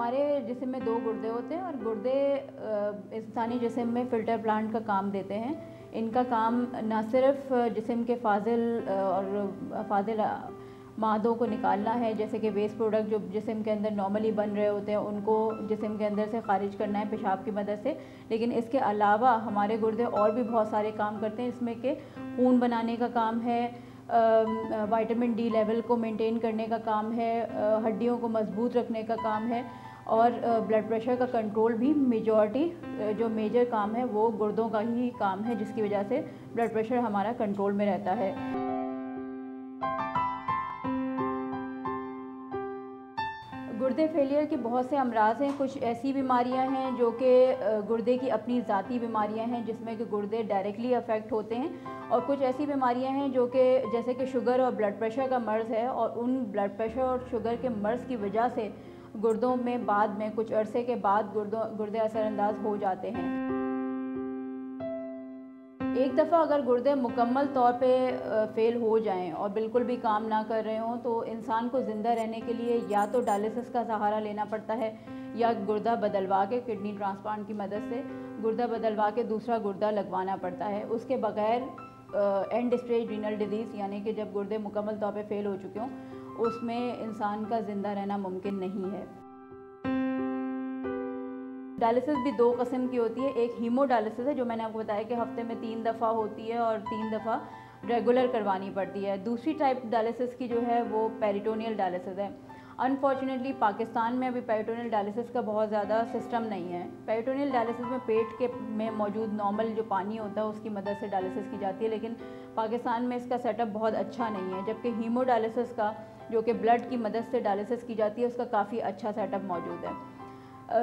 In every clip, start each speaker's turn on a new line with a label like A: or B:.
A: हमारे जिस्म में 2 गुर्दे होते हैं और गुर्दे इंसानी जिस्म में फ़िल्टर प्लांट का काम देते हैं। इनका काम ना सिर्फ़ जिस्म के फाजिल मादों को निकालना है, जैसे कि वेस्ट प्रोडक्ट जो जिस्म के अंदर नॉर्मली बन रहे होते हैं उनको जिस्म के अंदर से ख़ारिज करना है पेशाब की मदद से, लेकिन इसके अलावा हमारे गुर्दे और भी बहुत सारे काम करते हैं। इसमें कि खून बनाने का काम है, विटामिन डी लेवल को मेंटेन करने का काम है, हड्डियों को मजबूत रखने का काम है और ब्लड प्रेशर का कंट्रोल भी जो मेजर काम है वो गुर्दों का ही काम है, जिसकी वजह से ब्लड प्रेशर हमारा कंट्रोल में रहता है। गुर्दे फेलियर के बहुत से अमराज हैं। कुछ ऐसी बीमारियां हैं जो कि गुर्दे की अपनी ज़ाती बीमारियां हैं जिसमें कि गुर्दे डायरेक्टली अफेक्ट होते हैं, और कुछ ऐसी बीमारियां हैं जो कि जैसे कि शुगर और ब्लड प्रेशर का मर्ज़ है, और उन ब्लड प्रेशर और शुगर के मर्ज़ की वजह से गुर्दों में बाद में कुछ अरसे के बाद गुर्दे असरअंदाज हो जाते हैं। एक दफ़ा अगर गुर्दे मुकम्मल तौर पे फ़ेल हो जाएं और बिल्कुल भी काम ना कर रहे हों तो इंसान को ज़िंदा रहने के लिए या तो डायलिसिस का सहारा लेना पड़ता है या गुर्दा बदलवा के किडनी ट्रांसप्लांट की मदद से गुर्दा बदलवा के दूसरा गुर्दा लगवाना पड़ता है। उसके बगैर एंड स्टेज रीनल डिजीज़ यानी कि जब गुर्दे मुकम्मल तौर पे फ़ेल हो चुके हों उसमें इंसान का ज़िंदा रहना मुमकिन नहीं है। डायलिसिस भी 2 किस्म की होती है। एक हीमोडायलिसिस है जो मैंने आपको बताया कि हफ्ते में 3 दफ़ा होती है और 3 दफ़ा रेगुलर करवानी पड़ती है। दूसरी टाइप डायलिसिस की जो है वो पेरिटोनियल डायलिसिस है। अनफॉर्चुनेटली पाकिस्तान में अभी पेरिटोनियल डायलिसिस का बहुत ज़्यादा सिस्टम नहीं है। पेरिटोनियल डायलिसिस में पेट में मौजूद नॉर्मल जो पानी होता है उसकी मदद से डायलिसिस की जाती है, लेकिन पाकिस्तान में इसका सेटअप बहुत अच्छा नहीं है। जबकि हीमोडायलिसिस का जो कि ब्लड की मदद से डायलिसिस की जाती है उसका काफ़ी अच्छा सेटअप मौजूद है।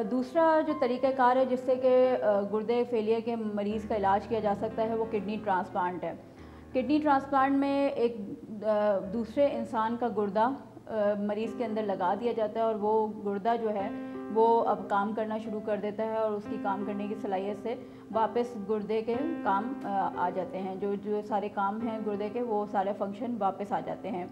A: दूसरा जो तरीक़ाकार है जिससे कि गुर्दे फेलियर के मरीज़ का इलाज किया जा सकता है वो किडनी ट्रांसप्लांट है। किडनी ट्रांसप्लांट में एक दूसरे इंसान का गुर्दा मरीज़ के अंदर लगा दिया जाता है और वो गुर्दा जो है वो अब काम करना शुरू कर देता है और उसकी काम करने की सलाहियत से वापस गुर्दे के काम आ जाते हैं। जो सारे काम हैं गुर्दे के वो सारे फंक्शन वापस आ जाते हैं।